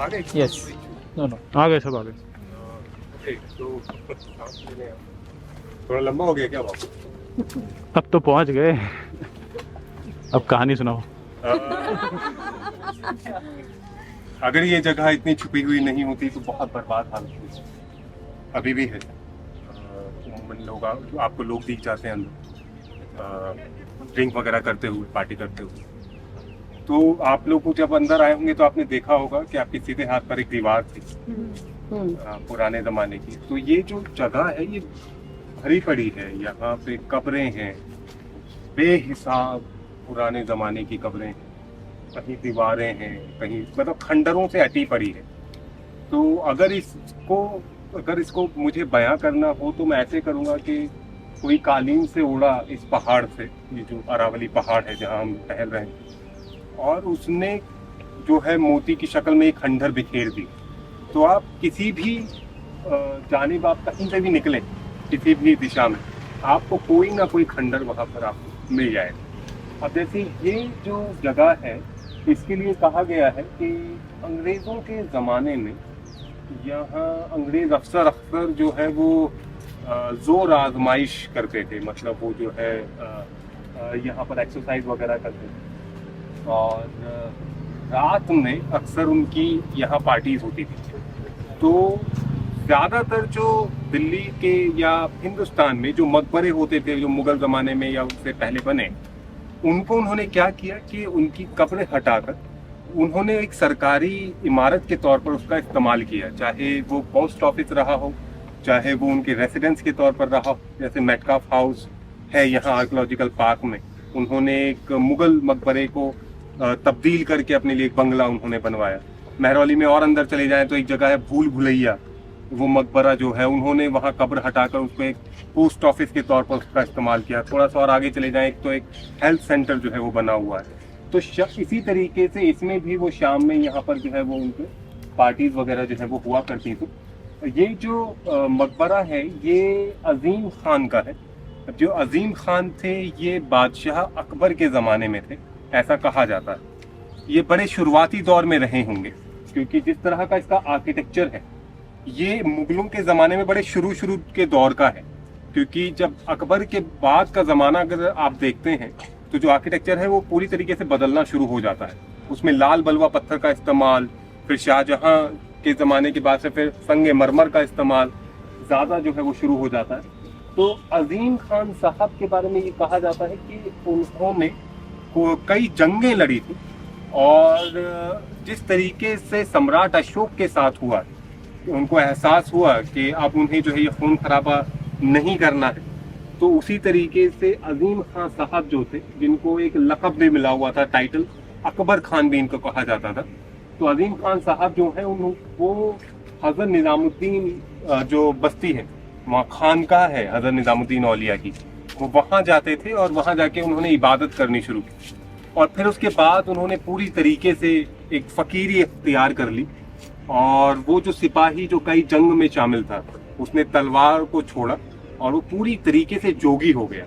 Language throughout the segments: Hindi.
आ गए? यस, नो नो, आ गए, सब आ गए। तो थोड़ा लंबा हो गया क्या बाबू? अब तो पहुंच गए। अब कहानी सुनाओ। अगर ये जगह इतनी छुपी हुई नहीं होती तो बहुत बर्बाद हालत होती। अभी भी है। उम्मन लोग आपको लोग दिख जाते हैं अंदर ड्रिंक वगैरह करते हुए, पार्टी करते हुए। तो आप लोग को जब अंदर आए होंगे तो आपने देखा होगा कि आपके सीधे हाथ पर एक दीवार थी पुराने जमाने की। तो ये जो जगह है ये भरी पड़ी है, यहाँ पे कब्रें हैं, बेहिसाब पुराने जमाने की कब्रें हैं, कहीं दीवारें हैं, कहीं मतलब खंडरों से अटी पड़ी है। तो अगर इसको मुझे बयां करना हो तो मैं ऐसे करूंगा कि कोई कालीन से उड़ा इस पहाड़ से, ये जो अरावली पहाड़ है जहाँ हम टहल रहे हैं, और उसने जो है मोती की शक्ल में एक खंडर बिखेर दी। तो आप किसी भी जानिब आप कहीं से भी निकले, किसी भी दिशा में, आपको कोई ना कोई खंडर वहाँ पर आपको मिल जाएगा। अब जैसे ये जो जगह है, इसके लिए कहा गया है कि अंग्रेज़ों के ज़माने में यहाँ अंग्रेज़ अफसर अक्सर जो है वो जोर आजमाइश करते थे, मतलब वो जो है यहाँ पर एक्सरसाइज वगैरह करते थे। और रात में अक्सर उनकी यहाँ पार्टीज होती थी। तो ज़्यादातर जो दिल्ली के या हिंदुस्तान में जो मकबरे होते थे, जो मुगल ज़माने में या उससे पहले बने, उनको उन्होंने क्या किया कि उनकी कब्रें हटाकर उन्होंने एक सरकारी इमारत के तौर पर उसका इस्तेमाल किया। चाहे वो पोस्ट ऑफिस रहा हो, चाहे वो उनके रेसिडेंस के तौर पर रहा हो, जैसे मेटकाफ हाउस है यहाँ आर्कियोलॉजिकल पार्क में। उन्होंने एक मुगल मकबरे को तब्दील करके अपने लिए एक बंगला उन्होंने बनवाया। महरौली में और अंदर चले जाएं तो एक जगह है भूल भुलैया, वो मकबरा जो है उन्होंने वहाँ कब्र हटाकर उसको एक पोस्ट ऑफिस के तौर पर उसका इस्तेमाल किया। थोड़ा सा और आगे चले जाएं तो एक हेल्थ सेंटर जो है वो बना हुआ है। तो इसी तरीके से इसमें भी वो शाम में यहाँ पर जो है वो उनके पार्टीज वगैरह जो है वो हुआ करती थी। ये जो मकबरा है ये अजीम खान का है। जो अजीम खान थे ये बादशाह अकबर के ज़माने में थे, ऐसा कहा जाता है। ये बड़े शुरुआती दौर में रहे होंगे, क्योंकि जिस तरह का इसका आर्किटेक्चर है ये मुगलों के ज़माने में बड़े शुरू के दौर का है। क्योंकि जब अकबर के बाद का ज़माना अगर आप देखते हैं तो जो आर्किटेक्चर है वो पूरी तरीके से बदलना शुरू हो जाता है। उसमें लाल बलवा पत्थर का इस्तेमाल, फिर शाहजहां के ज़माने के बाद से फिर संगे मरमर का इस्तेमाल ज़्यादा जो है वो शुरू हो जाता है। तो अजीम खान साहब के बारे में ये कहा जाता है कि उन्होंने कई जंगें लड़ी थी, और जिस तरीके से सम्राट अशोक के साथ हुआ, उनको एहसास हुआ कि अब उन्हें जो है ये खून खराबा नहीं करना है, तो उसी तरीके से अजीम खान साहब जो थे, जिनको एक लक़ब भी मिला हुआ था, टाइटल अकबर खान भी इनको कहा जाता था। तो अजीम खान साहब जो है वो हज़रत निज़ामुद्दीन जो बस्ती है वहाँ खानकाह है हज़रत निज़ामुद्दीन औलिया की, वो वहाँ जाते थे और वहाँ जाके उन्होंने इबादत करनी शुरू की। और फिर उसके बाद उन्होंने पूरी तरीके से एक फ़कीरी इख्तियार कर ली, और वो जो सिपाही जो कई जंग में शामिल था उसने तलवार को छोड़ा और वो पूरी तरीके से जोगी हो गया।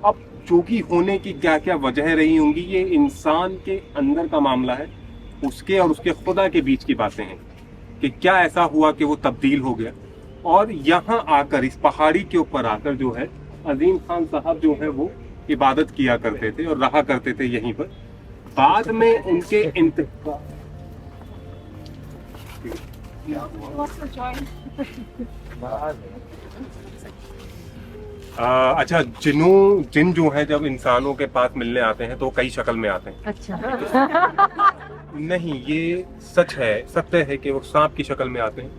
अब जोगी होने की क्या क्या वजह रही होंगी, ये इंसान के अंदर का मामला है, उसके और उसके खुदा के बीच की बातें हैं कि क्या ऐसा हुआ कि वो तब्दील हो गया। और यहाँ आकर, इस पहाड़ी के ऊपर आकर जो है अजीम खान साहब जो है वो इबादत किया करते थे और रहा करते थे यहीं पर। बाद में उनके अच्छा, जिन जो है जब इंसानों के पास मिलने आते हैं तो कई शक्ल में आते हैं। अच्छा। नहीं, ये सच है, सत्य है कि वो सांप की शक्ल में आते हैं,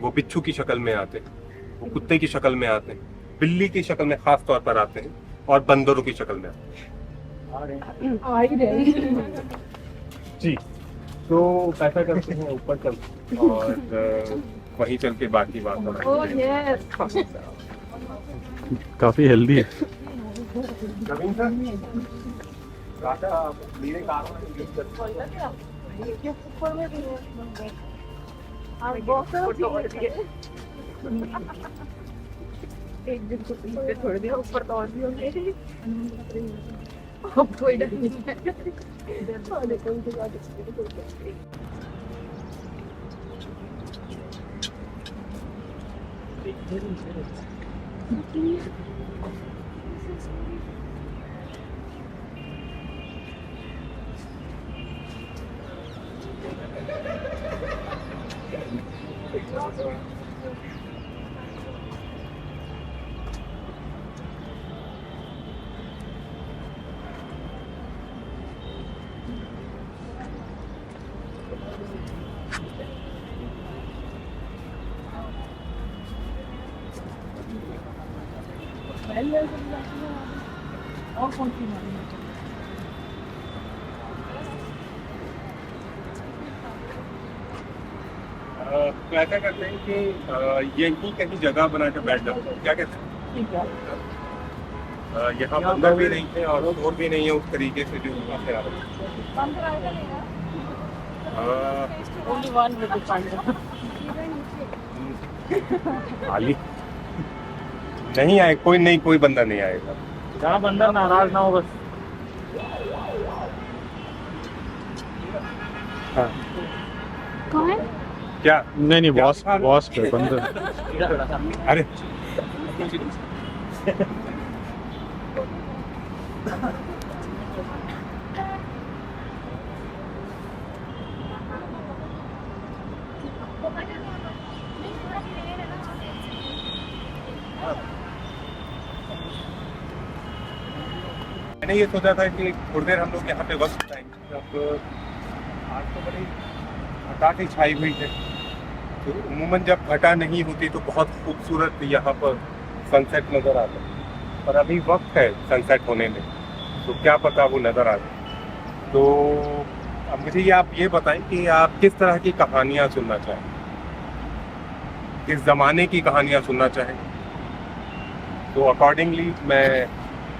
वो बिच्छू की शक्ल में आते हैं, वो कुत्ते की शक्ल में आते हैं, बिल्ली की शक्ल में खास तौर पर आते हैं, और बंदरों की शक्ल में आते हैं। जी, तो ऐसा करते हैं, ऊपर चलते हैं और वहीं चल के बाकी बात बनाएंगे। काफ़ी हेल्दी है। नवीन सर, राजा मेरे कार में यूज करते हैं। एक दिन को पे छोड़ दिया, ऊपर तो और भी होंगे। अब कोई डर नहीं है। और कौन सी मालूम है? तो ऐसा करते हैं कि यही कहीं जगह बना के बैठ जाओ, क्या कहते हैं? ठीक है। यहाँ बंदर भी नहीं है और शोर भी नहीं है उस तरीके से जो यहाँ से आ रहा है। Only one with the panda. खाली नहीं आए, कोई बंदा नहीं आएगा। जहाँ बंदर नाराज ना हो बस। हाँ। कौन है? क्या? नहीं नहीं, क्या वॉस्प था? वॉस्प है बंदर। अरे मैंने ये सोचा था कि थोड़ी देर हम लोग यहाँ पे वक्त बिताएंगे। अब आज तो बड़ी घटा छाई हुई है, तो उम्मूमन जब घटा नहीं होती तो बहुत खूबसूरत यहाँ पर सनसेट नज़र आता है, पर अभी वक्त है सनसेट होने में, तो क्या पता वो नज़र आ जाए। तो अब मुझे आप ये बताएं कि आप किस तरह की कहानियाँ सुनना चाहें, किस ज़माने की कहानियाँ सुनना चाहें, तो अकॉर्डिंगली मैं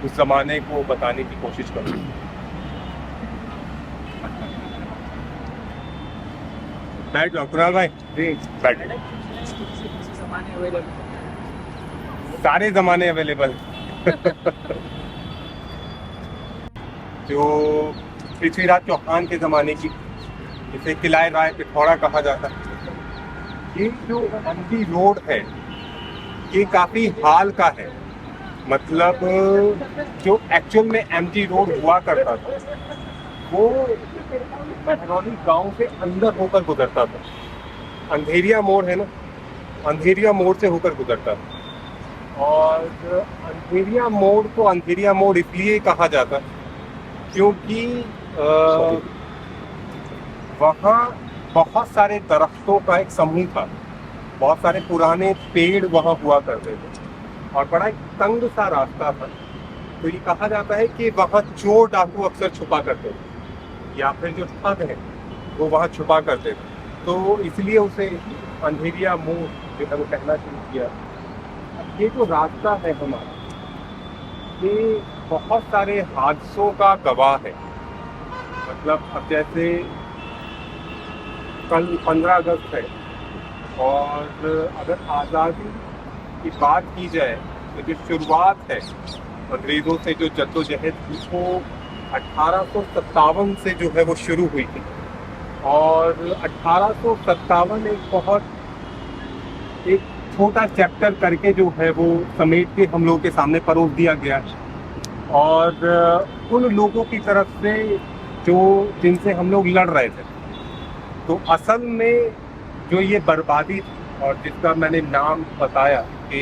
उस ज़माने को बताने की कोशिश करूँगा। बैठ जाओ कुणाल भाई जी, बैठ। सारे ज़माने अवेलेबल जो पृथ्वीराज चौहान के ज़माने की, जिसे किलाए राय पिथौरा कहा जाता है, ये जो एमजी रोड है ये काफ़ी हाल का है। मतलब जो एक्चुअल में एमजी रोड हुआ करता था वो महरौली गांव से अंदर होकर गुजरता था। अंधेरिया मोड़ है ना, अंधेरिया मोड़ से होकर गुजरता था। और अंधेरिया मोड़ को अंधेरिया मोड़ इसलिए कहा जाता क्योंकि वहाँ बहुत सारे दरख्तों का एक समूह था, बहुत सारे पुराने पेड़ वहाँ हुआ करते थे और बड़ा एक तंग सा रास्ता था। तो ये कहा जाता है कि वहाँ चोर डाकू अक्सर छुपा करते थे, या फिर जो ठग है वो वहाँ छुपा करते थे, तो इसलिए उसे अंधेरिया मोड़ जो है वो कहना शुरू किया। अब ये जो रास्ता है हमारा, ये बहुत सारे हादसों का गवाह है। मतलब अब जैसे कल 15 अगस्त है और अगर आज़ादी की बात की जाए तो जो शुरुआत है अंग्रेज़ों से जो जद्दोजहद थी वो 1857 से जो है वो शुरू हुई थी। और 1857 एक छोटा चैप्टर करके जो है वो समेट के हम लोगों के सामने परोस दिया गया और उन लोगों की तरफ से जो जिनसे हम लोग लड़ रहे थे। तो असल में जो ये बर्बादी थी और जिसका मैंने नाम बताया कि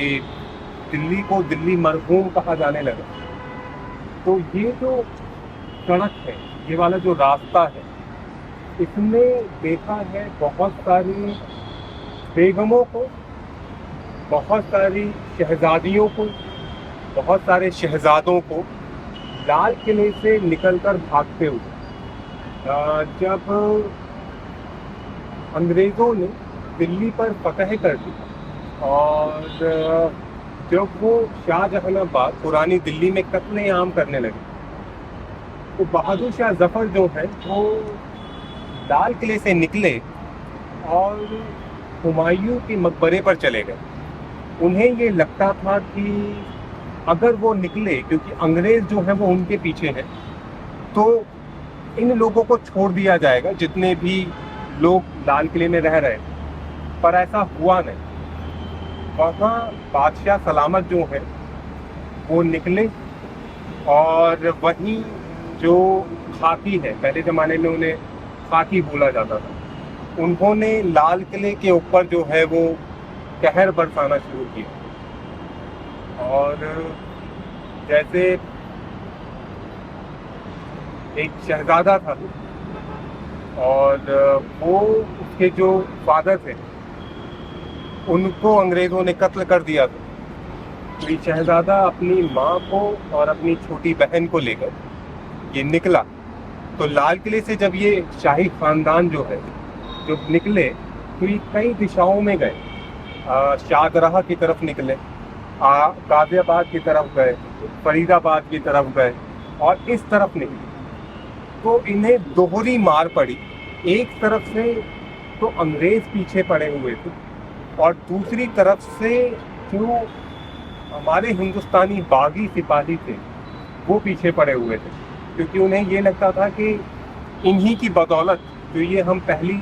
दिल्ली को दिल्ली मरहूम कहा जाने लगा, तो ये जो सड़क है, ये वाला जो रास्ता है, इसमें देखा है बहुत सारी बेगमों को, बहुत सारी शहजादियों को, बहुत सारे शहजादों को लाल किले से निकलकर भागते हुए। जब अंग्रेज़ों ने दिल्ली पर फतह कर दी और जब वो शाहजहानाबाद पुरानी दिल्ली में कत्लेआम करने लगे, तो बहादुर शाह जफर जो है वो लाल किले से निकले और हुमायूं के मकबरे पर चले गए। उन्हें ये लगता था कि अगर वो निकले, क्योंकि अंग्रेज़ जो है वो उनके पीछे हैं, तो इन लोगों को छोड़ दिया जाएगा जितने भी लोग लाल किले में रह रहे हैं, पर ऐसा हुआ नहीं। वहाँ बादशाह सलामत जो है वो निकले, और वहीं जो खाकी है, पहले ज़माने में उन्हें खाकी बोला जाता था, उन्होंने लाल किले के ऊपर जो है वो कहर बरसाना शुरू किया। और जैसे एक शहजादा था और वो उसके जो फादर थे उनको अंग्रेज़ों ने कत्ल कर दिया था। तो ये शहजादा अपनी माँ को और अपनी छोटी बहन को लेकर ये निकला। तो लाल किले से जब ये शाही खानदान जो है जब निकले तो ये कई दिशाओं में गए। शाहदराह की तरफ निकले, गाजियाबाद की तरफ गए, फरीदाबाद की तरफ गए और इस तरफ निकले। तो इन्हें दोहरी मार पड़ी। एक तरफ से तो अंग्रेज पीछे पड़े हुए थे और दूसरी तरफ से जो हमारे हिंदुस्तानी बागी सिपाही थे वो पीछे पड़े हुए थे, क्योंकि उन्हें ये लगता था कि इन्हीं की बदौलत जो ये हम पहली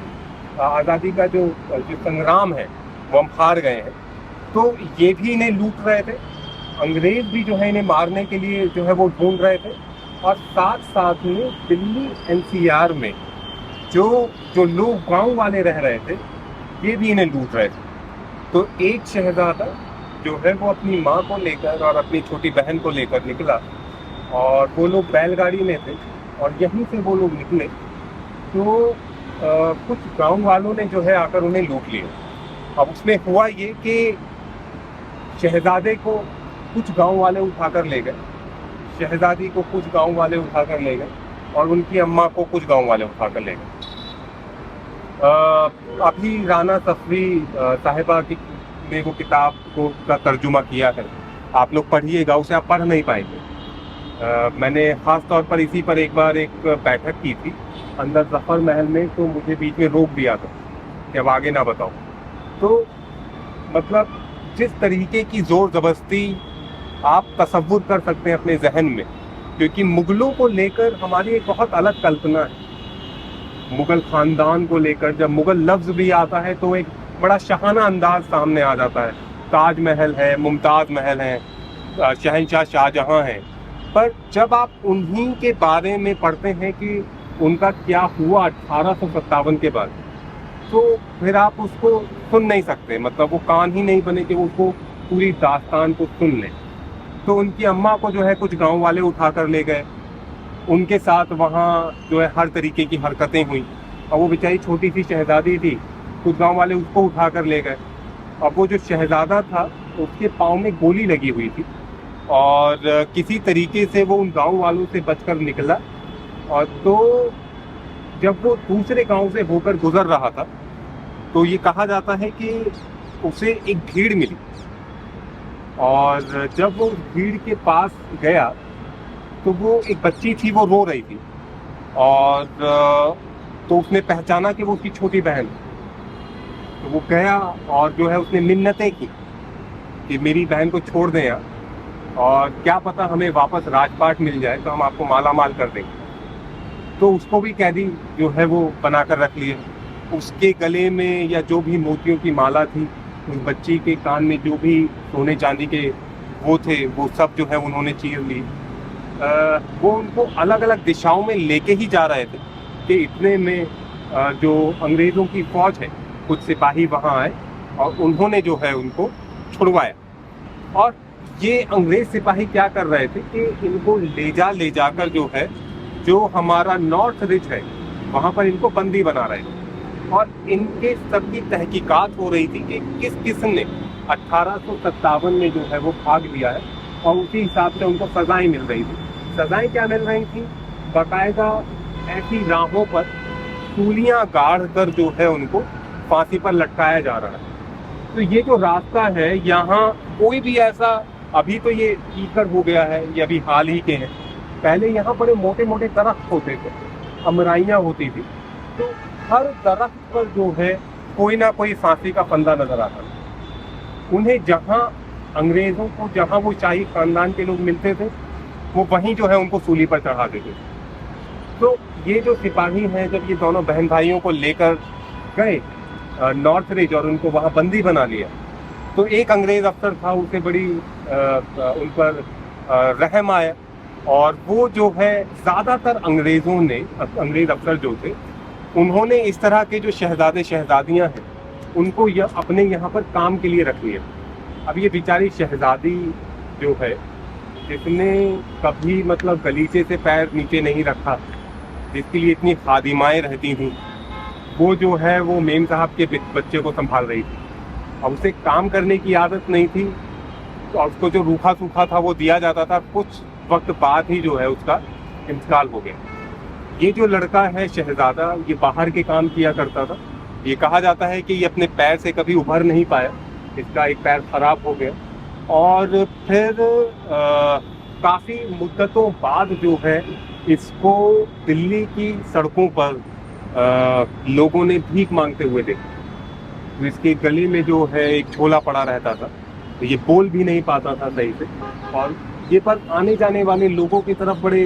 आज़ादी का जो संग्राम है वो हम हार गए हैं। तो ये भी इन्हें लूट रहे थे, अंग्रेज भी जो है इन्हें मारने के लिए जो है वो ढूंढ रहे थे, और साथ साथ में दिल्ली एनसीआर में जो लोग गांव वाले रह रहे थे ये भी इन्हें लूट रहे थे। तो एक शहजादा जो है वो अपनी माँ को लेकर और अपनी छोटी बहन को लेकर निकला, और वो लोग बैलगाड़ी में थे और यहीं से वो लोग निकले। तो कुछ गांव वालों ने जो है आकर उन्हें लूट लिया। अब उसमें हुआ ये कि शहजादे को कुछ गांव वाले उठाकर ले गए, शहजादी को कुछ गांव वाले उठाकर ले गए और उनकी अम्मा को कुछ गांव वाले उठाकर ले गए। अभी राना सफरी साहिबा की ने वो किताब को का तर्जुमा किया है, आप लोग पढ़िएगा, उसे आप पढ़ नहीं पाएंगे। मैंने ख़ास तौर पर इसी पर एक बार एक बैठक की थी अंदर जफ़र महल में, तो मुझे बीच में रोक दिया था कि अब आगे ना बताओ। तो मतलब जिस तरीके की ज़ोर ज़बरदस्ती आप तसव्वुर कर सकते हैं अपने जहन में, क्योंकि मुग़लों को लेकर हमारी एक बहुत अलग कल्पना है। मुग़ल ख़ानदान को लेकर जब मुग़ल लफ्ज़ भी आता है तो एक बड़ा शाहाना अंदाज सामने आ जाता है। ताज महल है, मुमताज़ महल है, शहंशाह शाहजहाँ हैं, पर जब आप उन्हीं के बारे में पढ़ते हैं कि उनका क्या हुआ 1857 के बाद, तो फिर आप उसको सुन नहीं सकते, मतलब वो कान ही नहीं बने कि उसको पूरी दास्तान को सुन लें। तो उनकी अम्मा को जो है कुछ गांव वाले उठा कर ले गए, उनके साथ वहाँ जो है हर तरीके की हरकतें हुई, और वो बेचारी छोटी सी शहजादी थी, कुछ गांव वाले उसको उठा कर ले गए। अब वो जो शहजादा था उसके पाँव में गोली लगी हुई थी, और किसी तरीके से वो उन गांव वालों से बचकर निकला। और तो जब वो दूसरे गांव से होकर गुजर रहा था तो ये कहा जाता है कि उसे एक भीड़ मिली, और जब वो भीड़ के पास गया तो वो एक बच्ची थी, वो रो रही थी, और तो उसने पहचाना कि वो उसकी छोटी बहन। तो वो गया और जो है उसने मिन्नतें की कि मेरी बहन को छोड़ दें यार, और क्या पता हमें वापस राजपाट मिल जाए तो हम आपको माला माल कर देंगे। तो उसको भी कैदी जो है वो बना कर रख लिए। उसके गले में या जो भी मोतियों की माला थी, उस बच्ची के कान में जो भी सोने चांदी के वो थे, वो सब जो है उन्होंने चीर ली। वो उनको अलग अलग दिशाओं में लेके ही जा रहे थे कि इतने में जो अंग्रेज़ों की फ़ौज है, कुछ सिपाही वहाँ आए और उन्होंने जो है उनको छुड़वाया। और ये अंग्रेज़ सिपाही क्या कर रहे थे कि इनको ले जाकर जो है जो हमारा नॉर्थ रिज है वहाँ पर इनको बंदी बना रहे थे, और इनके सबकी तहकीकात हो रही थी कि किस किस्म ने 1857 में जो है वो भाग लिया है, और उसी हिसाब से उनको सज़ाएं मिल रही थी। सज़ाएं क्या मिल रही थी? बाकायदा ऐसी राहों पर सूलियाँ गाड़ कर जो है उनको फांसी पर लटकाया जा रहा है। तो ये जो रास्ता है यहाँ कोई भी ऐसा, अभी तो ये कीकर हो गया है, ये अभी हाल ही के हैं, पहले यहाँ बड़े मोटे मोटे दरख्त होते थे, अमराइयाँ होती थी, तो हर दरख्त पर जो है कोई ना कोई फांसी का फंदा नजर आता था। उन्हें जहाँ अंग्रेज़ों को जहाँ वो शाही खानदान के लोग मिलते थे वो वहीं जो है उनको सूली पर चढ़ा देते थे। तो ये जो सिपाही हैं जब ये दोनों बहन भाइयों को लेकर गए नॉर्थ रिज और उनको वहाँ बंदी बना लिया, तो एक अंग्रेज अफसर था, उसे बड़ी उन पर रहम आया, और वो जो है ज़्यादातर अंग्रेज अफसर जो थे, उन्होंने इस तरह के जो शहजादे शहजादियां हैं उनको अपने यहाँ पर काम के लिए रख लिया। अब ये बेचारी शहजादी जो है, जिसने कभी मतलब गलीचे से पैर नीचे नहीं रखा, जिसके लिए इतनी खादिमाएँ रहती थीं, वो जो है वो मेम साहब के बच्चे को संभाल रही थी। अब उसे काम करने की आदत नहीं थी, तो उसको जो रूखा सूखा था वो दिया जाता था। कुछ वक्त बाद ही जो है उसका इंतकाल हो गया। ये जो लड़का है शहजादा, ये बाहर के काम किया करता था। ये कहा जाता है कि ये अपने पैर से कभी उभर नहीं पाया, इसका एक पैर खराब हो गया, और फिर काफ़ी मुद्दतों बाद जो है इसको दिल्ली की सड़कों पर लोगों ने भीख मांगते हुए देखा। तो इसके गले में जो है एक झोला पड़ा रहता था, तो ये बोल भी नहीं पाता था सही से, और ये पर आने जाने वाले लोगों की तरफ बड़े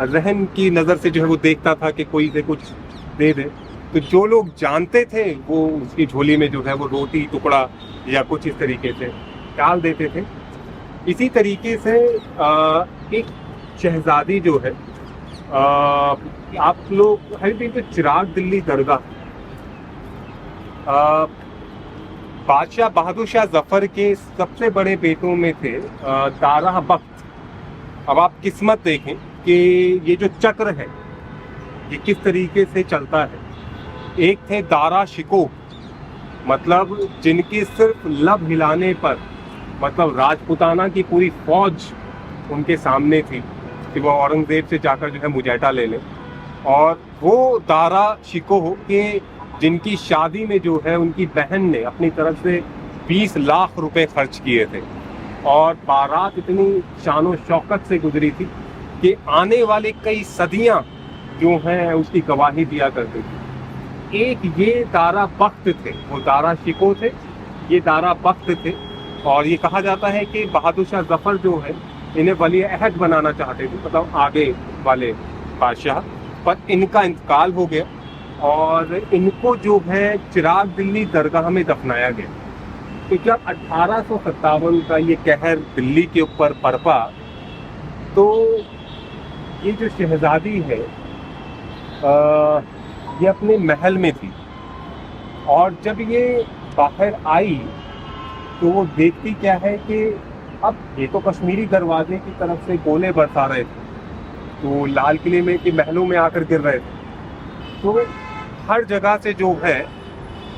रहम की नज़र से जो है वो देखता था कि कोई से कुछ दे दे। तो जो लोग जानते थे वो उसकी झोली में जो है वो रोटी टुकड़ा या कुछ इस तरीके से डाल देते थे। इसी तरीके से एक शहजादी जो है, आप लोग तो चिराग दिल्ली दरगाह, बादशाह बहादुर शाह जफर के सबसे बड़े बेटों में थे दारा बख्त। अब आप किस्मत देखें कि ये जो चक्र है ये किस तरीके से चलता है। एक थे दारा शिको, मतलब जिनकी सिर्फ लब हिलाने पर मतलब राजपुताना की पूरी फौज उनके सामने थी कि वो औरंगजेब से जाकर जो है मुजैटा ले लें। और वो दारा शिको के जिनकी शादी में जो है उनकी बहन ने अपनी तरफ से 20 लाख रुपए खर्च किए थे, और बारात इतनी शानो शौकत से गुजरी थी कि आने वाले कई सदियां जो हैं उसकी गवाही दिया करती थी। एक ये दारा बख्त थे, वो दारा शिको थे, ये दारा बख्त थे। और ये कहा जाता है कि बहादुर शाह जफर जो है इन्हें वली अहद बनाना चाहते थे, मतलब आगे वाले बादशाह, पर इनका इंतकाल हो गया और इनको जो है चिराग दिल्ली दरगाह में दफनाया गया। तो जब 1857 का ये कहर दिल्ली के ऊपर बरपा, तो ये जो शहजादी है ये अपने महल में थी, और जब ये बाहर आई तो वो देखती क्या है कि अब ये तो कश्मीरी दरवाजे की तरफ से गोले बरसा रहे थे, तो लाल किले में के महलों में आकर गिर रहे थे। तो हर जगह से जो है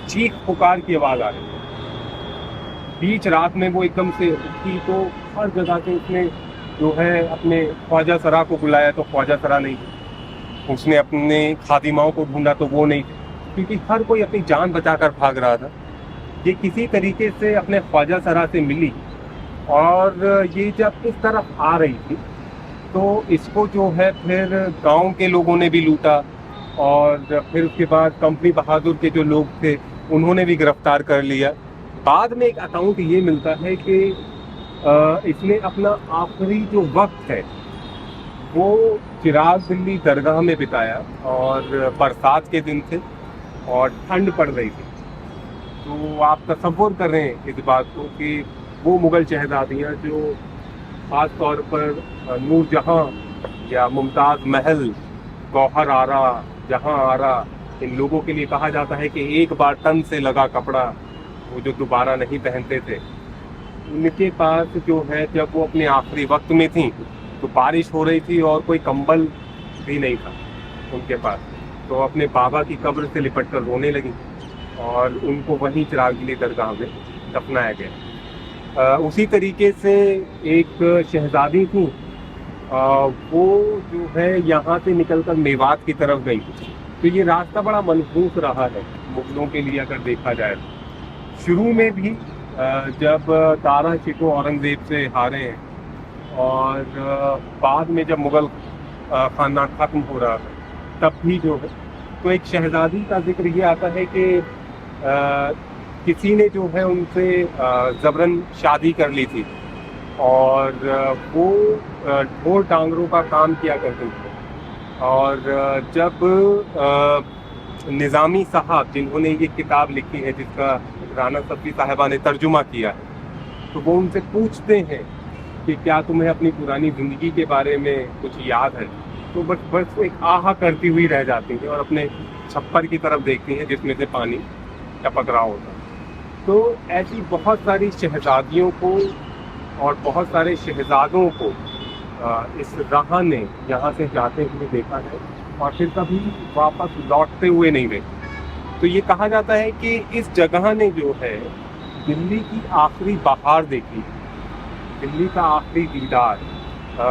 चीख पुकार की आवाज़ आ रही है। बीच रात में वो एकदम से उठी, तो हर जगह से उसने जो है अपने ख्वाजा सरा को बुलाया, तो ख्वाजा सरा नहीं थे। उसने अपने खादिमाओं को ढूंढा, तो वो नहीं थे, क्योंकि हर कोई अपनी जान बचाकर भाग रहा था। ये किसी तरीके से अपने ख्वाजा सरा से मिली, और ये जब इस तरफ आ रही थी तो इसको जो है फिर गांव के लोगों ने भी लूटा, और फिर उसके बाद कंपनी बहादुर के जो लोग थे उन्होंने भी गिरफ्तार कर लिया। बाद में एक अकाउंट ये मिलता है कि इसने अपना आखिरी जो वक्त है वो चिराग दिल्ली दरगाह में बिताया, और बरसात के दिन थे और ठंड पड़ रही थी। तो आप तसव्वुर कर रहे हैं इस बात को कि वो मुग़ल शहजादियाँ जो ख़ास तौर पर नूरजहाँ या मुमताज़ महल, गौहर आरा, जहाँ आरा, इन लोगों के लिए कहा जाता है कि एक बार तन से लगा कपड़ा वो जो दोबारा नहीं पहनते थे, उनके पास जो है जब वो अपने आखिरी वक्त में थी तो बारिश हो रही थी और कोई कंबल भी नहीं था उनके पास, तो अपने बाबा की कब्र से लिपट कर रोने लगी, और उनको वहीं चिराग दिल्ली दरगाह में दफनाया गया। उसी तरीके से एक शहजादी थी, वो जो है यहाँ से निकलकर मेवात की तरफ गई। तो ये रास्ता बड़ा मनहूस रहा है मुगलों के लिए अगर देखा जाए। शुरू में भी जब दारा शिको औरंगज़ेब से हारे हैं, और बाद में जब मुग़ल ख़ानदान ख़त्म हो रहा है, तब भी जो है तो एक शहजादी का जिक्र ये आता है कि किसी ने जो है उनसे ज़बरन शादी कर ली थी, और वो ढोर टांगरों का काम किया करते थे। और जब निज़ामी साहब, जिन्होंने ये किताब लिखी है जिसका राना सफ़ी साहिबा ने तर्जुमा किया है, तो वो उनसे पूछते हैं कि क्या तुम्हें अपनी पुरानी ज़िंदगी के बारे में कुछ याद है, तो बस एक आहा करती हुई रह जाती हैं और अपने छप्पर की तरफ देखती हैं जिसमें से पानी टपक रहा होता है। तो ऐसी बहुत सारी शहजादियों को और बहुत सारे शहजादों को इस राह ने यहाँ से जाते हुए देखा है और फिर कभी वापस लौटते हुए नहीं देखे। तो ये कहा जाता है कि इस जगह ने जो है दिल्ली की आखिरी बहार देखी, दिल्ली का आखिरी दीदार,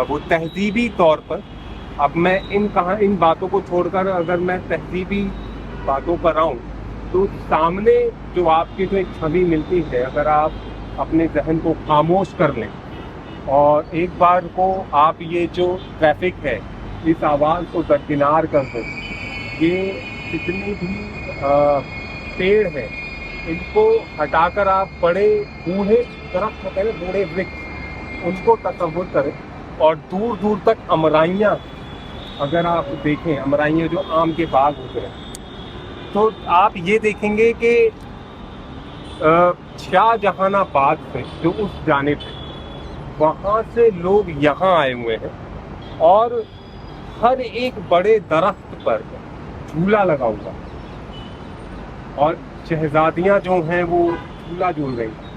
वो तहजीबी तौर पर। अब मैं इन बातों को छोड़कर अगर मैं तहजीबी बातों पर आऊँ तो सामने जो आपकी जो एक छवि मिलती है, अगर आप अपने जहन को खामोश कर लें और एक बार को आप ये जो ट्रैफिक है इस आवाज़ को दरकिनार कर दें, ये जितनी भी पेड़ हैं इनको हटाकर आप बड़े बूढ़े दरख्त होते हैं, बूढ़े वृक्ष, उनको तस्वुर करें और दूर दूर तक अमराइयाँ अगर आप देखें, अमराइयाँ जो आम के बाग होते हैं, तो आप ये देखेंगे कि शाहजहानाबाद से जो उस जानिब है वहाँ से लोग यहाँ आए हुए हैं और हर एक बड़े दरख्त पर झूला लगा हुआ और शहजादियाँ जो हैं वो झूला झूल रही हैं।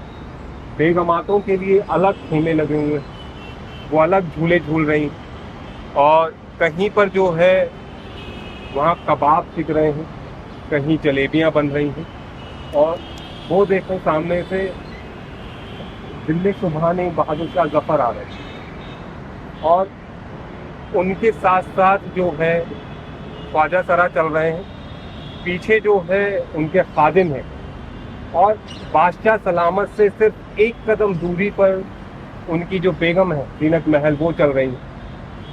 बेगमातों के लिए अलग खेमे लगे हुए हैं, वो अलग झूले झूल रही हैं और कहीं पर जो है वहाँ कबाब सिक रहे हैं, कहीं जलेबियाँ बन रही हैं और वो देखें सामने से दिल्ली सुभाने बहादुर शाह जफर आ रहे हैं और उनके साथ साथ जो है ख्वाजा सरा चल रहे हैं, पीछे जो है उनके खादिम हैं और बादशाह सलामत से सिर्फ एक कदम दूरी पर उनकी जो बेगम है जीनत महल वो चल रही है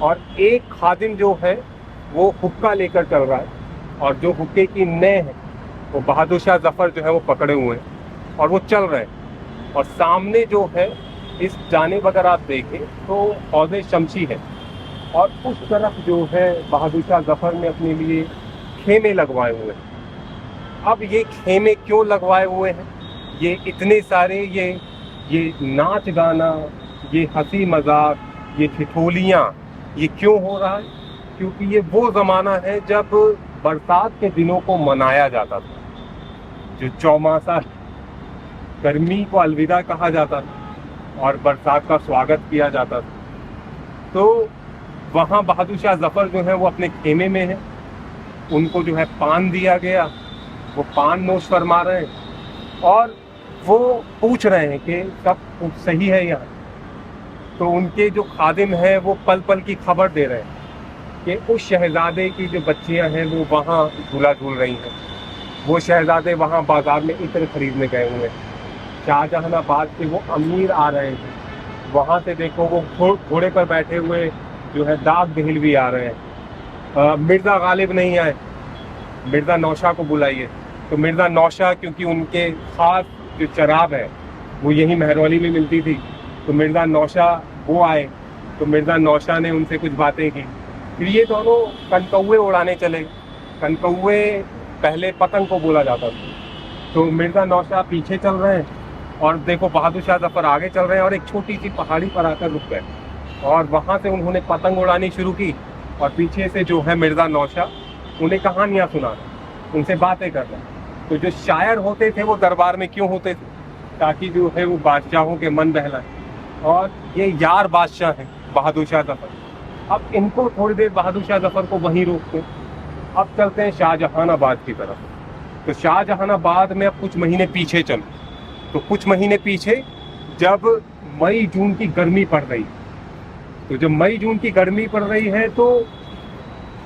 और एक खादिम जो है वो हुक्का लेकर चल रहा है और जो हुक्के की नय है वो बहादुर शाह जफर जो है वो पकड़े हुए हैं और वो चल रहे हैं और सामने जो है इस जानिब अगर आप देखें तो हौज़े शमशी है और उस तरफ जो है बहादुर शाह जफर ने अपने लिए खेमे लगवाए हुए हैं। अब ये खेमे क्यों लगवाए हुए हैं, ये इतने सारे ये नाच गाना, ये हंसी मजाक, ये ठिठोलियाँ, ये क्यों हो रहा है? क्योंकि ये वो ज़माना है जब बरसात के दिनों को मनाया जाता था, जो चौमासा गर्मी को अलविदा कहा जाता था और बरसात का स्वागत किया जाता था। तो वहाँ बहादुर शाह जफर जो है वो अपने खेमे में है, उनको जो है पान दिया गया, वो पान नोश फरमा रहे हैं और वो पूछ रहे हैं कि सब कुछ सही है यहाँ। तो उनके जो खादिम हैं वो पल पल की खबर दे रहे हैं कि उस शहजादे की जो बच्चियां हैं वो वहाँ झूला झूल रही हैं, वो शहजादे वहाँ बाज़ार में इत्र खरीदने गए हुए हैं, शाहजहानाबाद से वो अमीर आ रहे हैं, वहाँ से देखो वो घोड़े पर बैठे हुए जो है दाग दहलवी आ रहे हैं। मिर्ज़ा गालिब नहीं आए, मिर्ज़ा नौशाह को बुलाइए। तो मिर्ज़ा नौशाह क्योंकि उनके ख़ास जो शराब है वो यही महरौली में मिलती थी, तो मिर्ज़ा नौशाह वो आए, तो मिर्ज़ा नौशाह ने उनसे कुछ बातें की। फिर ये दोनों कनकौए उड़ाने चले। कनकौए पहले पतंग को बोला जाता था, तो मिर्ज़ा नौशाह पीछे चल रहे हैं और देखो बहादुर शाह जफर आगे चल रहे हैं और एक छोटी सी पहाड़ी पर आकर रुक गए और वहाँ से उन्होंने पतंग उड़ानी शुरू की और पीछे से जो है मिर्ज़ा नौशाह उन्हें कहानियाँ सुना रहे, उनसे बातें कर रहे। तो जो शायर होते थे वो दरबार में क्यों होते थे? ताकि जो है वो बादशाहों के मन बहलाएं, और ये यार बादशाह हैं बहादुर शाह जफर। अब इनको थोड़ी देर बहादुर शाह जफर को वहीं रोकते हैं। अब चलते हैं शाहजहानाबाद की तरफ। तो शाहजहानाबाद में अब कुछ महीने पीछे चलो, तो कुछ महीने पीछे जब मई जून की गर्मी पड़ रही, तो जब मई जून की गर्मी पड़ रही है तो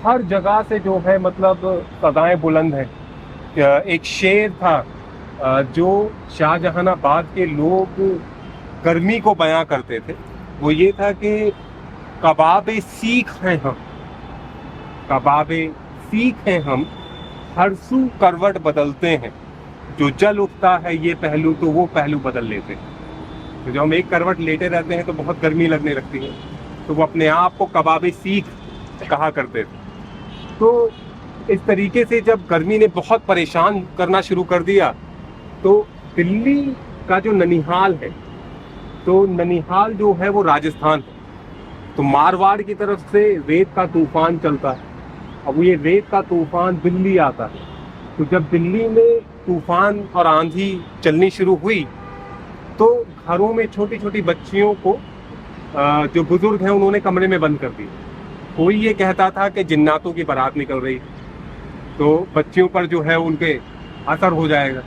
हर जगह से जो है मतलब सदाएं बुलंद हैं। एक शेर था जो शाहजहानाबाद के लोग गर्मी को बयां करते थे, वो ये था कि कबाबे सीख हैं हम, कबाबे सीख हैं हम, हर सू करवट बदलते हैं, जो जल उठता है ये पहलू तो वो पहलू बदल लेते हैं। तो जब हम एक करवट लेटे रहते हैं तो बहुत गर्मी लगने लगती है, तो वो अपने आप को कबाबे सीख कहा करते थे। तो इस तरीके से जब गर्मी ने बहुत परेशान करना शुरू कर दिया, तो दिल्ली का जो ननिहाल है तो ननिहाल जो है वो राजस्थान है, तो मारवाड़ की तरफ से रेत का तूफान चलता है। अब ये रेत का तूफान दिल्ली आता है, तो जब दिल्ली में तूफान और आंधी चलनी शुरू हुई तो घरों में छोटी छोटी बच्चियों को जो बुजुर्ग हैं उन्होंने कमरे में बंद कर दिया। कोई ये कहता था कि जिन्नातों की बारात निकल रही, तो बच्चियों पर जो है उनके असर हो जाएगा।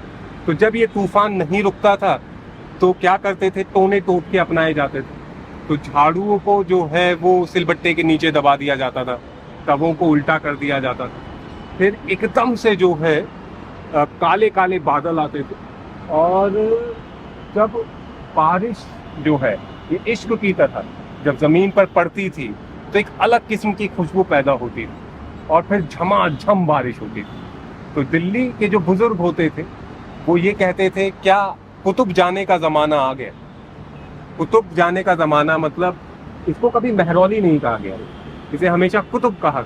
तो जब ये तूफान नहीं रुकता था तो क्या करते थे, टोने टोट के अपनाए जाते थे। तो झाड़ुओं को जो है वो सिलबट्टे के नीचे दबा दिया जाता था, तवों को उल्टा कर दिया जाता था। फिर एकदम से जो है काले काले बादल आते थे, और जब बारिश जो है ये इश्क की तरह जब ज़मीन पर पड़ती थी तो एक अलग किस्म की खुशबू पैदा होती थी, और फिर झमाझम बारिश होती थी। तो दिल्ली के जो बुजुर्ग होते थे वो ये कहते थे, क्या कुतुब जाने का ज़माना आ गया। कुतुब जाने का ज़माना मतलब इसको कभी महरौली नहीं कहा गया, इसे हमेशा कुतुब कहा।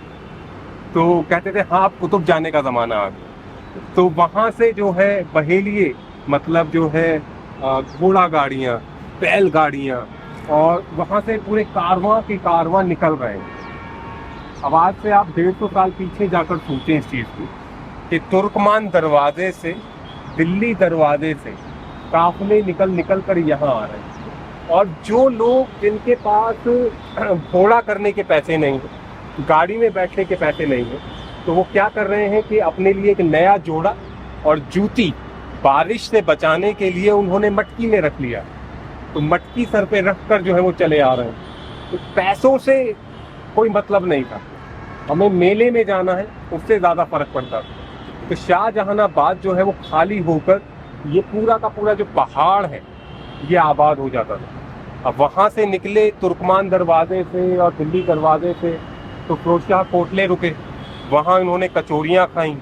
तो कहते थे हाँ, अब कुतुब जाने का ज़माना आ गया। तो वहाँ से जो है बहेलिए, मतलब जो है घोड़ा गाड़ियाँ, बैल गाड़ियाँ, और वहाँ से पूरे कारवां के कारवां निकल रहे हैं। अब आज से आप 150 साल पीछे जाकर सोचें इस चीज़ को कि तुर्कमान दरवाजे से, दिल्ली दरवाजे से काफिले निकल निकल कर यहाँ आ रहे हैं। और जो लोग जिनके पास घोड़ा करने के पैसे नहीं हैं, गाड़ी में बैठने के पैसे नहीं हैं, तो वो क्या कर रहे हैं कि अपने लिए एक नया जोड़ा और जूती बारिश से बचाने के लिए उन्होंने मटकी में रख लिया। तो मटकी सर पे रख कर जो है वो चले आ रहे हैं। तो पैसों से कोई मतलब नहीं था, हमें मेले में जाना है उससे ज़्यादा फर्क पड़ता था। तो शाहजहानाबाद जो है वो खाली होकर ये पूरा का पूरा जो पहाड़ है ये आबाद हो जाता था। अब वहाँ से निकले तुर्कमान दरवाजे से और दिल्ली दरवाजे से, तो फिरोजशाह कोटले रुके, वहाँ इन्होंने कचौरियाँ खाई,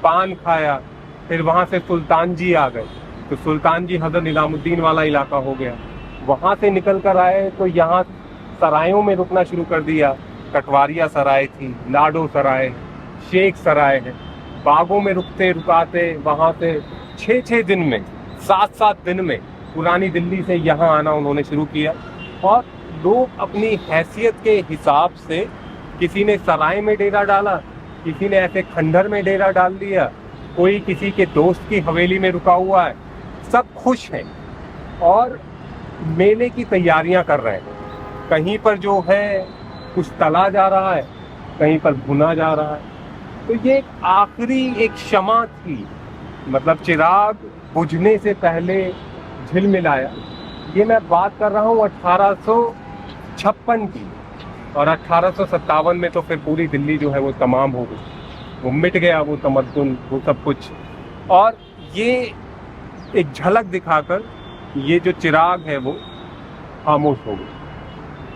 पान खाया। फिर वहाँ से सुल्तान जी आ गए, तो सुल्तान जी हज़रत निज़ामुद्दीन वाला इलाका हो गया। वहाँ से निकल कर आए तो यहाँ सरायों में रुकना शुरू कर दिया। कटवारिया सराय थी, लाडो सराय, शेख सराय है। बागों में रुकते रुकाते वहाँ से 6-6 दिन में, 7-7 दिन में पुरानी दिल्ली से यहाँ आना उन्होंने शुरू किया। और लोग अपनी हैसियत के हिसाब से, किसी ने सराय में डेरा डाला, किसी ने ऐसे खंडर में डेरा डाल दिया, कोई किसी के दोस्त की हवेली में रुका हुआ है। सब खुश हैं और मेले की तैयारियां कर रहे हैं। कहीं पर जो है कुछ तला जा रहा है, कहीं पर भुना जा रहा है। तो ये एक आखिरी एक शमा थी, मतलब चिराग बुझने से पहले झिलमिलाया। ये मैं बात कर रहा हूँ 1856 की, और 1857 में तो फिर पूरी दिल्ली जो है वो तमाम हो गई, वो मिट गया वो तमद्दुन, वो सब कुछ। और ये एक झलक दिखाकर ये जो चिराग है वो खामोश हो गई।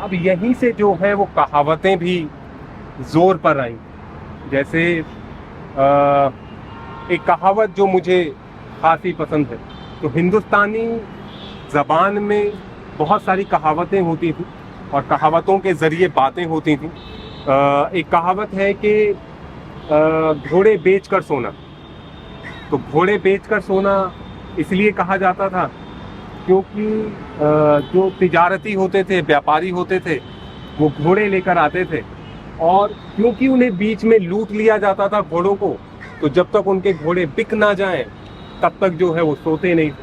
अब यहीं से जो है वो कहावतें भी जोर पर आई। जैसे एक कहावत जो मुझे खासी पसंद है, तो हिंदुस्तानी ज़बान में बहुत सारी कहावतें होती थी और कहावतों के ज़रिए बातें होती थी। एक कहावत है कि घोड़े बेचकर सोना। तो घोड़े बेचकर सोना इसलिए कहा जाता था क्योंकि जो तिजारती होते थे, व्यापारी होते थे, वो घोड़े लेकर आते थे, और क्योंकि उन्हें बीच में लूट लिया जाता था घोड़ों को, तो जब तक उनके घोड़े बिक ना जाएं तब तक जो है वो सोते नहीं थे।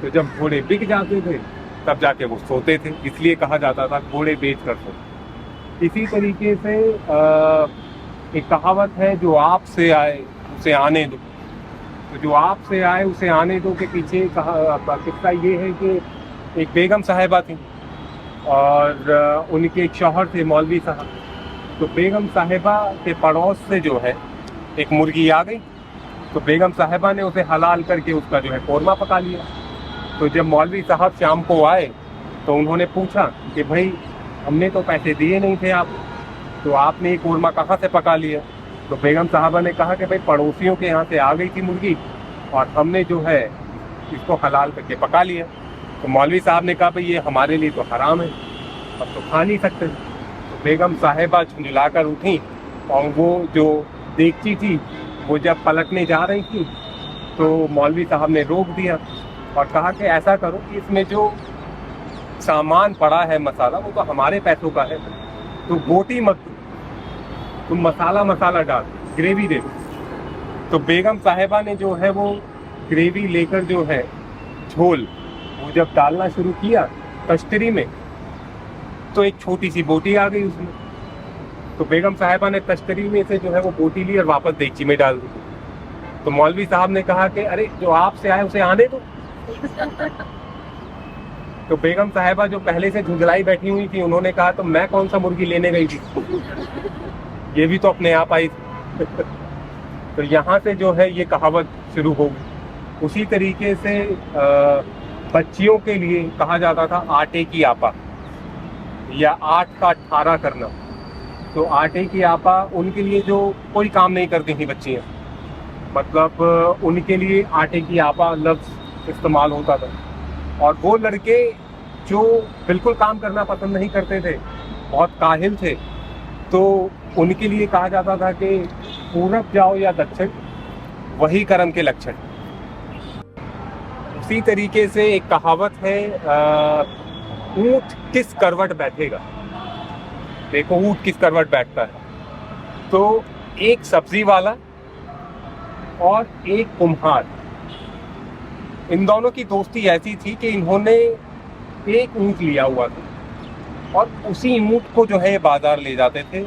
तो जब घोड़े बिक जाते थे तब जाके वो सोते थे, इसलिए कहा जाता था घोड़े बेच कर सोना। इसी तरीके से एक कहावत है, जो आपसे आए उसे आने दो। तो जो आपसे आए उसे आने दो के पीछे किस्सा ये है कि एक बेगम साहिबा थी और उनके एक शौहर थे मौलवी साहब। तो बेगम साहिबा के पड़ोस से जो है एक मुर्गी आ गई, तो बेगम साहिबा ने उसे हलाल करके उसका जो है कौरमा पका लिया। तो जब मौलवी साहब शाम को आए तो उन्होंने पूछा कि भाई हमने तो पैसे दिए नहीं थे आप, तो आपने ये कौरमा कहाँ से पका लिया? तो बेगम साहबा ने कहा कि भाई पड़ोसियों के यहाँ से आ गई थी मुर्गी और हमने जो है इसको हलाल करके पका लिया। तो मौलवी साहब ने कहा भाई ये हमारे लिए तो हराम है, अब तो खा नहीं सकते। तो बेगम साहिबा झुंझला कर उठी और वो जो देगची थी वो जब पलटने जा रही थी तो मौलवी साहब ने रोक दिया और कहा कि ऐसा करो कि इसमें जो सामान पड़ा है मसाला, वो तो हमारे पैसों का है, तो बोटी मत दो, तुम मसाला डाल, ग्रेवी दे दो। तो बेगम साहिबा ने जो है वो ग्रेवी लेकर जो है झोल वो जब डालना शुरू किया कश्तरी में, तो एक छोटी सी बोटी आ गई उसमें। तो बेगम साहिबा ने तश्तरी में से जो है वो बोटी ली और वापस देगची में डाल दी। तो मौलवी साहब ने कहा कि अरे जो आपसे आए उसे आने दो। तो बेगम साहिबा जो पहले से झुंझलाई बैठी हुई थी, उन्होंने कहा तो मैं कौन सा मुर्गी लेने गई थी, ये भी तो अपने आप आई थी। तो यहाँ से जो है ये कहावत शुरू हो गई। उसी तरीके से बच्चियों के लिए कहा जाता था आटे की आपा या 8 का 18 करना। तो आटे की आपा उनके लिए जो कोई काम नहीं करती थी बच्चियाँ, मतलब उनके लिए आटे की आपा लफ्ज़ इस्तेमाल होता था। और वो लड़के जो बिल्कुल काम करना पसंद नहीं करते थे, बहुत काहिल थे, तो उनके लिए कहा जाता था कि पूरब जाओ या दक्षिण, वही कर्म के लक्षण। उसी तरीके से एक कहावत है, ऊंट किस करवट बैठेगा। देखो ऊंट किस करवट बैठता है। तो एक सब्जी वाला और एक कुम्हार, इन दोनों की दोस्ती ऐसी थी कि इन्होंने एक ऊंट लिया हुआ था और उसी ऊंट को जो है बाजार ले जाते थे,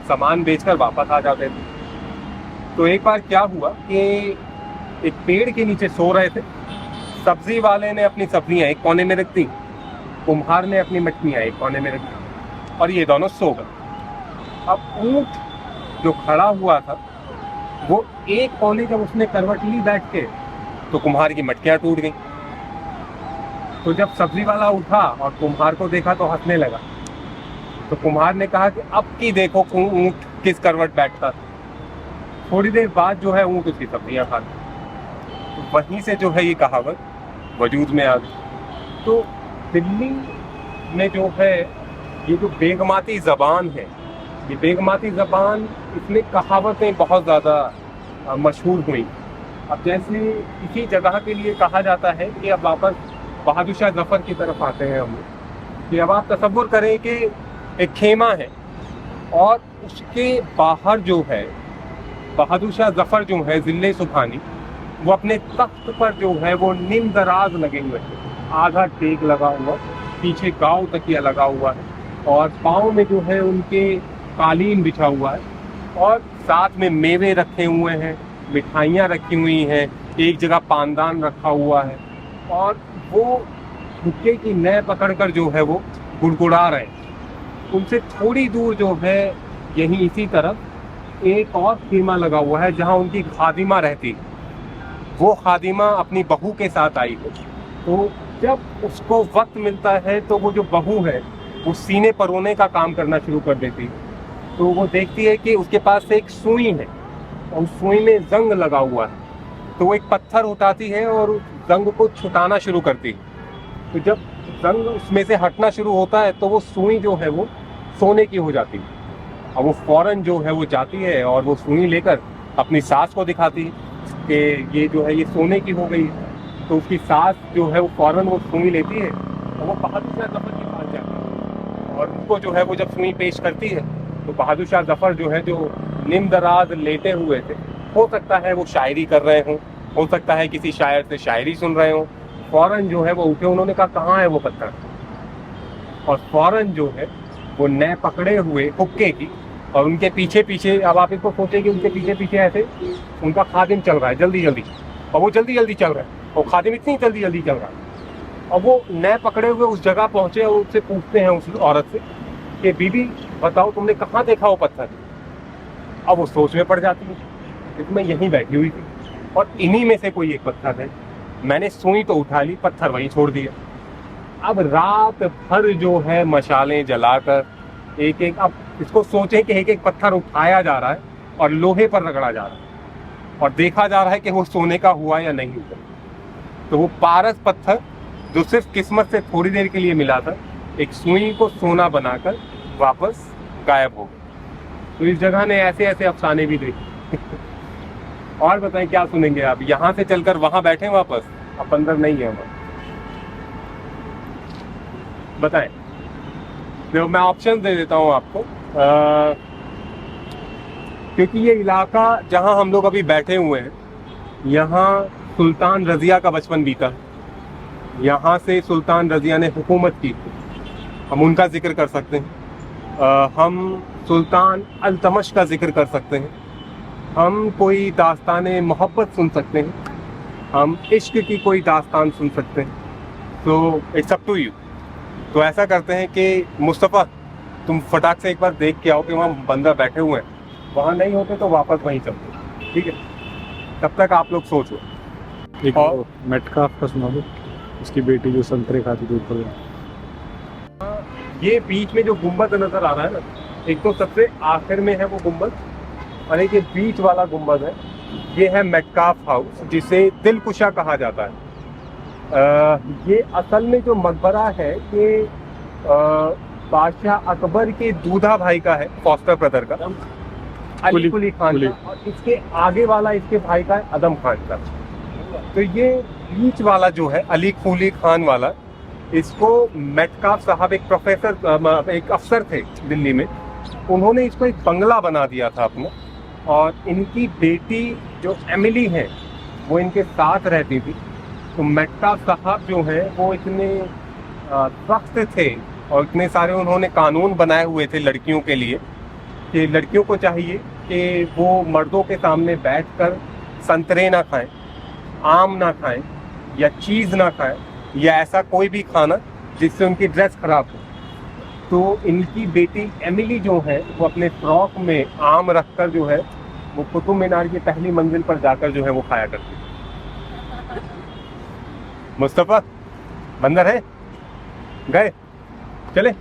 सामान बेचकर वापस आ जाते थे। तो एक बार क्या हुआ कि एक पेड़ के नीचे सो रहे थे, सब्जी वाले ने अपनी सब्जियां एक कोने में रख दी, कुम्हार ने अपनी मछलियां एक कोने में रख दी और ये दोनों सो गए। अब ऊंट जो खड़ा हुआ था वो एक कोने जब उसने करवट ली बैठ के, तो कुम्हार की मटकियां टूट गई। तो जब सब्जी वाला उठा और कुम्हार को देखा तो हंसने लगा। तो कुम्हार ने कहा कि अब की देखो ऊंट किस करवट बैठता। थोड़ी देर बाद जो है ऊंट उसकी सब्जियां खा गई। तो वहीं से जो है ये कहावत वजूद में आ गई। तो दिल्ली में जो है ये जो बेगमाती ज़बान है, ये बेगमाती ज़बान, इसमें कहावतें बहुत ज़्यादा मशहूर हुई। अब जैसे इसी जगह के लिए कहा जाता है कि अब वापस बहादुर शाह ज़फ़र की तरफ आते हैं हम लोग, कि अब आप तसव्वुर करें कि एक खेमा है और उसके बाहर जो है बहादुर शाह ज़फ़र जो है ज़िले सुभानी, वो अपने तख्त पर जो है वो निम दराज लगे हुए हैं, आधा टेक लगा हुआ, पीछे गाँव तकिया लगा हुआ है और पाँव में जो है उनके कालीन बिछा हुआ है और साथ में मेवे रखे हुए हैं, मिठाइयाँ रखी हुई हैं, एक जगह पानदान रखा हुआ है और वो हुक्के की नय पकड़कर जो है वो गुड़गुड़ा रहे हैं। उनसे थोड़ी दूर जो है यहीं इसी तरफ एक और खेमा लगा हुआ है जहाँ उनकी खादिमा रहती है। वो खादिमा अपनी बहू के साथ आई है। तो जब उसको वक्त मिलता है तो वो जो बहू है वो सीने पर रोने का काम करना शुरू कर देती है। तो वो देखती है कि उसके पास एक सुई है और उस सुई में जंग लगा हुआ है। तो वो एक पत्थर उठाती है और उस जंग को छुटाना शुरू करती है। तो जब जंग उसमें से हटना शुरू होता है तो वो सुई जो है वो सोने की हो जाती है और वो फौरन जो है वो जाती है और वो सुई लेकर अपनी सास को दिखाती है कि ये जो है ये सोने की हो गई है। तो उसकी सास जो है वो फौरन वो सुई लेती है और वो बहादुर शाह ज़फ़र के पास जाती है और उनको जो है वो जब सुई पेश करती है तो बहादुर शाह ज़फ़र जो है जो निम दराज लेटे हुए थे, हो सकता है वो शायरी कर रहे हों, हो सकता है किसी शायर से शायरी सुन रहे हों, फौरन जो है वो उठे, उन्होंने कहा कहाँ है वो पत्थर, और फौरन जो है वो नए पकड़े हुए हुक्के की और उनके पीछे पीछे, अब आप इसको सोचें कि उनके पीछे पीछे ऐसे उनका खादिम चल रहा है जल्दी जल्दी, और वो जल्दी जल्दी चल रहा है और खादिम इतनी जल्दी जल्दी चल रहा है और वो नए पकड़े हुए उस जगह पहुँचे और उससे पूछते हैं उस औरत से कि बीबी बताओ तुमने कहाँ देखा वो पत्थर। अब वो सोच में पड़ जाती है कि मैं यहीं बैठी हुई थी और इन्हीं में से कोई एक पत्थर है, मैंने सुई तो उठा ली, पत्थर वहीं छोड़ दिया। अब रात भर जो है मशालें जलाकर एक एक, अब इसको सोचें कि एक एक पत्थर उठाया जा रहा है और लोहे पर रगड़ा जा रहा है और देखा जा रहा है कि वो सोने का हुआ या नहीं हुआ। तो वो पारस पत्थर जो सिर्फ किस्मत से थोड़ी देर के लिए मिला था, एक सुई को सोना बनाकर वापस गायब हो गया। तो इस जगह ने ऐसे ऐसे अफसाने भी देखे। और बताएं क्या सुनेंगे आप? यहाँ से चलकर वहाँ बैठे वापस, अब अंदर नहीं है वहाँ। बताएं। देखो मैं ऑप्शन दे देता हूँ आपको, क्योंकि ये इलाका जहाँ हम लोग अभी बैठे हुए हैं, यहाँ सुल्तान रज़िया का बचपन बीता है। यहाँ से सुल्तान रज़िया ने हुकूमत की, हम उनका जिक्र कर सकते हैं। हम सुल्तान अल्तमश का जिक्र कर सकते हैं। हम कोई दास्तान मोहब्बत सुन सकते हैं, हम इश्क की कोई दास्तान सुन सकते हैं। तो इट्स अप टू यू। तो ऐसा करते हैं कि मुस्तफ़ा तुम फटाक से एक बार देख के आओ कि वहाँ बंदा बैठे हुए हैं, वहाँ नहीं होते तो वापस वहीं चलते, ठीक है? तब तक आप लोग सोचो। एक और- वो मेटकाफ का सुना दो, उसकी बेटी जो संतरे खाती थी ऊपर। ये बीच में जो गुंबद नजर आ रहा है ना, एक तो सबसे आखिर में है वो गुंबद, और एक ये बीच वाला गुंबद है, ये है मेटकाफ हाउस, जिसे दिलकुशा कहा जाता है। ये असल में जो मकबरा है ये बादशाह अकबर के दूधा भाई का है, फॉस्टर ब्रदर का, अली कुली खान कुली। का, और इसके आगे वाला इसके भाई का है अदम खान का। तो ये बीच वाला जो है अली कुली खान वाला, इसको मेटकाफ साहब एक प्रोफेसर, एक अफसर थे दिल्ली में, उन्होंने इसको एक बंगला बना दिया था अपना। और इनकी बेटी जो एमिली है वो इनके साथ रहती थी। तो मेटकाफ साहब जो है वो इतने सख्त थे और इतने सारे उन्होंने कानून बनाए हुए थे लड़कियों के लिए, कि लड़कियों को चाहिए कि वो मर्दों के सामने बैठकर संतरे ना खाएं, आम ना खाएं, या चीज़ ना खाएं, या ऐसा कोई भी खाना जिससे उनकी ड्रेस खराब हो। तो इनकी बेटी एमिली जो है वो अपने फ्रॉक में आम रखकर जो है वो कुतुब मीनार की पहली मंजिल पर जाकर जो है वो खाया करती है। मुस्तफ़ा बंदर है, गए, चले।